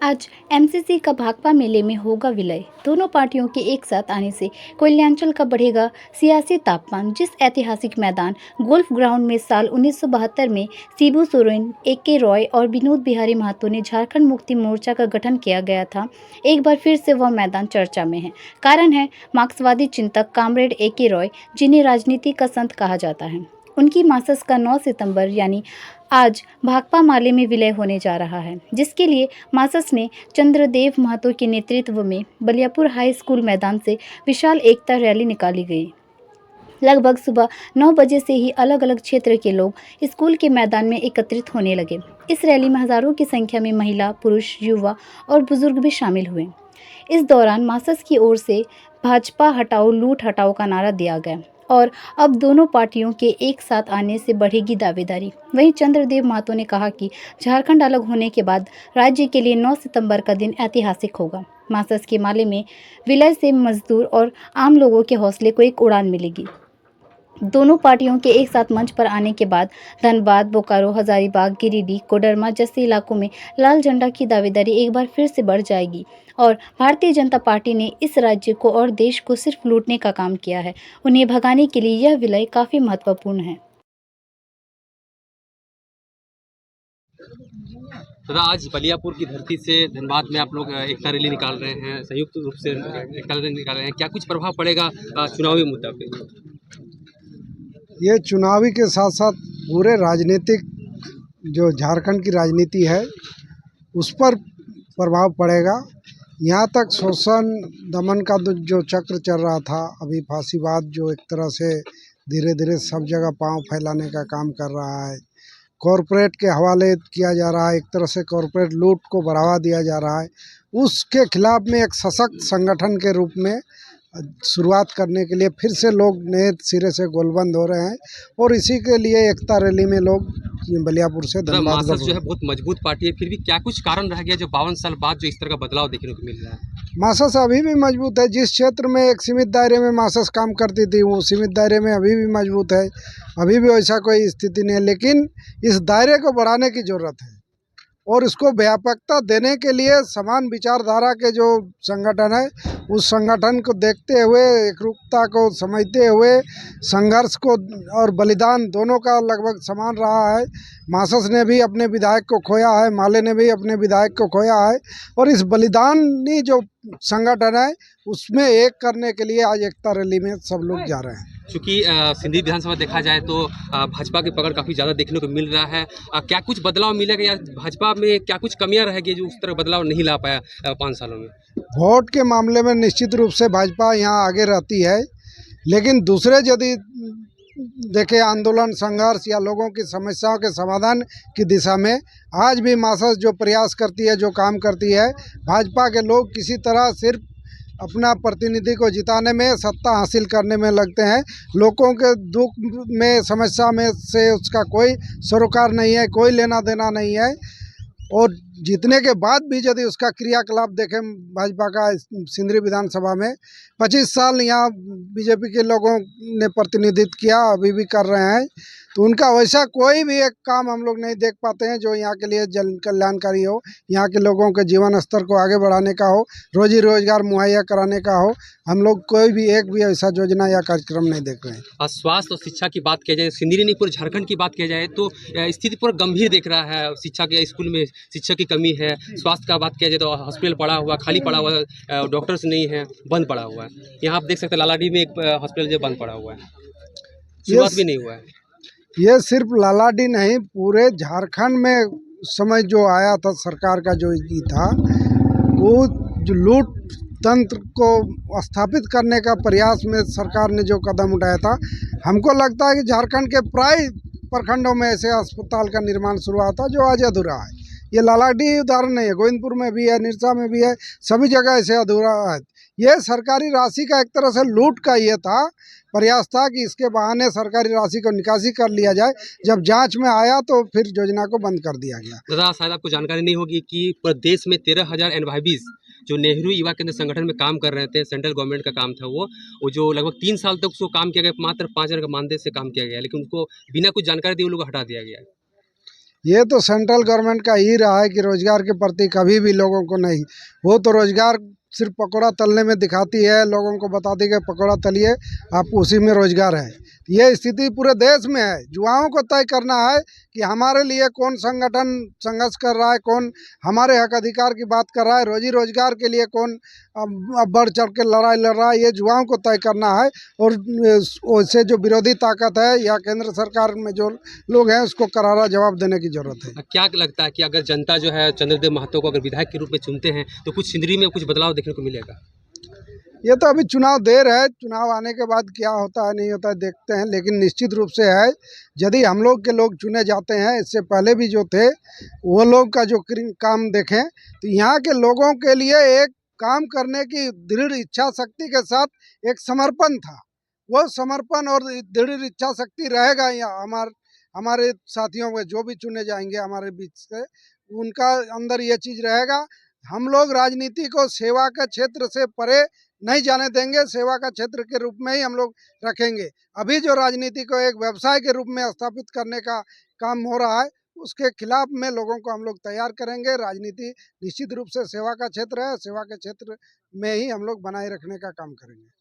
आज एमसीसी का भाकपा मेले में होगा विलय। दोनों पार्टियों के एक साथ आने से कोयलांचल का बढ़ेगा सियासी तापमान। जिस ऐतिहासिक मैदान गोल्फ ग्राउंड में साल 1972 में शिबू सोरेन, AK रॉय और विनोद बिहारी महतो ने झारखंड मुक्ति मोर्चा का गठन किया गया था, एक बार फिर से वह मैदान चर्चा में है। कारण है मार्क्सवादी चिंतक कॉमरेड AK रॉय, जिन्हें राजनीति का संत कहा जाता है। उनकी मासस का 9 सितंबर यानी आज भाकपा माले में विलय होने जा रहा है, जिसके लिए मासस ने चंद्रदेव महतो के नेतृत्व में बलियापुर हाई स्कूल मैदान से विशाल एकता रैली निकाली गई। लगभग सुबह 9 बजे से ही अलग अलग क्षेत्र के लोग स्कूल के मैदान में एकत्रित होने लगे। इस रैली में हजारों की संख्या में महिला, पुरुष, युवा और बुजुर्ग भी शामिल हुए। इस दौरान मासस की ओर से भाजपा हटाओ, लूट हटाओ का नारा दिया गया और अब दोनों पार्टियों के एक साथ आने से बढ़ेगी दावेदारी। वहीं चंद्रदेव महतो ने कहा कि झारखंड अलग होने के बाद राज्य के लिए 9 सितंबर का दिन ऐतिहासिक होगा। मासस के माले में विलय से मजदूर और आम लोगों के हौसले को एक उड़ान मिलेगी। दोनों पार्टियों के एक साथ मंच पर आने के बाद धनबाद, बोकारो, हजारीबाग, गिरिडीह, कोडरमा जैसे इलाकों में लाल झंडा की दावेदारी एक बार फिर से बढ़ जाएगी और भारतीय जनता पार्टी ने इस राज्य को और देश को सिर्फ लूटने का काम किया है। उन्हें भगाने के लिए यह विलय काफी महत्वपूर्ण है। तथा आज बलियापुर की धरती से धनबाद में आप लोग एकता रैली निकाल रहे हैं, संयुक्त रूप से एकता रैली निकाल रहे हैं, क्या कुछ प्रभाव पड़ेगा चुनावी मुद्दा पे? ये चुनावी के साथ साथ पूरे राजनीतिक जो झारखंड की राजनीति है उस पर प्रभाव पड़ेगा। यहाँ तक शोषण दमन का जो चक्र चल रहा था, अभी फांसीवाद जो एक तरह से धीरे धीरे सब जगह पांव फैलाने का काम कर रहा है, कॉरपोरेट के हवाले किया जा रहा है, एक तरह से कॉरपोरेट लूट को बढ़ावा दिया जा रहा है, उसके खिलाफ में एक सशक्त संगठन के रूप में शुरुआत करने के लिए फिर से लोग नए सिरे से गोलबंद हो रहे हैं और इसी के लिए एकता रैली में लोग बलियापुर से धनबाद मासस जो है बहुत मजबूत पार्टी है, फिर भी क्या कुछ कारण रह गया जो 52 साल बाद जो इस तरह का बदलाव देखने को मिल रहा है? मासस अभी भी मजबूत है। जिस क्षेत्र में एक सीमित दायरे में मासस काम करती थी, वो सीमित दायरे में अभी भी मजबूत है। अभी भी वैसा कोई स्थिति नहीं है, लेकिन इस दायरे को बढ़ाने की ज़रूरत है और इसको व्यापकता देने के लिए समान विचारधारा के जो संगठन है उस संगठन को देखते हुए, एकरूपता को समझते हुए, संघर्ष को और बलिदान दोनों का लगभग समान रहा है। मासस ने भी अपने विधायक को खोया है, माले ने भी अपने विधायक को खोया है और इस बलिदानी जो संगठन है उसमें एक करने के लिए आज एकता रैली में सब लोग जा रहे हैं। चूँकि सिंधी विधानसभा देखा जाए तो भाजपा की पकड़ काफ़ी ज़्यादा देखने को मिल रहा है, क्या कुछ बदलाव मिलेगा या भाजपा में क्या कुछ कमियां रह गई जो उस तरह बदलाव नहीं ला पाया 5 सालों में? वोट के मामले में निश्चित रूप से भाजपा यहाँ आगे रहती है, लेकिन दूसरे यदि देखें आंदोलन, संघर्ष या लोगों की समस्याओं के समाधान की दिशा में आज भी मासस जो प्रयास करती है, जो काम करती है, भाजपा के लोग किसी तरह सिर्फ अपना प्रतिनिधि को जिताने में, सत्ता हासिल करने में लगते हैं। लोगों के दुख में, समस्या में से उसका कोई सरोकार नहीं है, कोई लेना देना नहीं है और जीतने के बाद भी यदि उसका क्रियाकलाप देखें भाजपा का सिंदरी विधानसभा में 25 साल यहाँ बीजेपी के लोगों ने प्रतिनिधित्व किया, अभी भी कर रहे हैं, तो उनका वैसा कोई भी एक काम हम लोग नहीं देख पाते हैं जो यहाँ के लिए जन कल्याणकारी हो, यहाँ के लोगों के जीवन स्तर को आगे बढ़ाने का हो, रोजी रोजगार मुहैया कराने का हो। हम लोग कोई भी एक भी ऐसा योजना या कार्यक्रम नहीं देख रहे हैं। स्वास्थ्य और शिक्षा की बात किया जाए, सिंदरी नहीं पूरे झारखंड की बात किया जाए तो स्थिति पूरा गंभीर दिख रहा है। शिक्षा के स्कूल में शिक्षक की कमी है, स्वास्थ्य का बात किया जाए तो हॉस्पिटल पड़ा हुआ, खाली पड़ा हुआ है, डॉक्टर्स नहीं है, बंद पड़ा हुआ है। यहाँ आप देख सकते हैं लालाडीह में एक हॉस्पिटल जो बंद पड़ा हुआ है, शुरुआत भी नहीं हुआ है। ये सिर्फ लालाडीह नहीं, पूरे झारखंड में समय जो आया था सरकार का जो ये था, वो जो लूट तंत्र को स्थापित करने का प्रयास में सरकार ने जो कदम उठाया था, हमको लगता है कि झारखंड के प्राय प्रखंडों में ऐसे अस्पताल का निर्माण शुरू हुआ था जो आज अधूरा है। ये लालाडीह उदाहरण नहीं है, गोविंदपुर में भी है, निरसा में भी है, सभी जगह ऐसे अधूरा है। ये सरकारी राशि का एक तरह से लूट का ये था, प्रयास था कि इसके बहाने सरकारी राशि को निकासी कर लिया जाए। जब जांच में आया तो फिर योजना को बंद कर दिया गया। दादा शायद आपको जानकारी नहीं होगी कि प्रदेश में 13,000 NYBs जो नेहरू युवा केंद्र संगठन में काम कर रहे थे, सेंट्रल गवर्नमेंट का काम था वो जो लगभग 3 साल तक उसको काम किया गया, मात्र 5,000 का मानदेय से काम किया गया, लेकिन उनको बिना कुछ जानकारी दिए उन लोगों को हटा दिया गया। ये तो सेंट्रल गवर्नमेंट का ही रहा है कि रोजगार के प्रति कभी भी लोगों को नहीं, वो तो रोजगार सिर्फ पकौड़ा तलने में दिखाती है, लोगों को बताती है पकौड़ा तलिए आप उसी में रोजगार है। ये स्थिति पूरे देश में है। युवाओं को तय करना है कि हमारे लिए कौन संगठन संघर्ष कर रहा है, कौन हमारे हक अधिकार की बात कर रहा है, रोजी रोजगार के लिए कौन अब बढ़ चढ़ के लड़ाई लड़ रहा है, ये युवाओं को तय करना है। और उससे जो विरोधी ताकत है या केंद्र सरकार में जो लोग हैं उसको करारा जवाब देने की जरूरत है। क्या लगता है कि अगर जनता जो है चंद्रदेव महतो को अगर विधायक के रूप में चुनते हैं तो कुछ सिंदरी में कुछ बदलाव देखने को मिलेगा? ये तो अभी चुनाव देर है, चुनाव आने के बाद क्या होता है नहीं होता है देखते हैं, लेकिन निश्चित रूप से है यदि हम लोग के लोग चुने जाते हैं, इससे पहले भी जो थे वो लोग का जो काम देखें तो यहाँ के लोगों के लिए एक काम करने की दृढ़ इच्छा शक्ति के साथ एक समर्पण था। वो समर्पण और दृढ़ इच्छा शक्ति रहेगा यहाँ हमारे साथियों में जो भी चुने जाएंगे हमारे बीच से, उनका अंदर ये चीज़ रहेगा। हम लोग राजनीति को सेवा के क्षेत्र से परे नहीं जाने देंगे, सेवा का क्षेत्र के रूप में ही हम लोग रखेंगे। अभी जो राजनीति को एक व्यवसाय के रूप में स्थापित करने का काम हो रहा है उसके खिलाफ में लोगों को हम लोग तैयार करेंगे। राजनीति निश्चित रूप से सेवा का क्षेत्र है, सेवा के क्षेत्र में ही हम लोग बनाए रखने का काम करेंगे।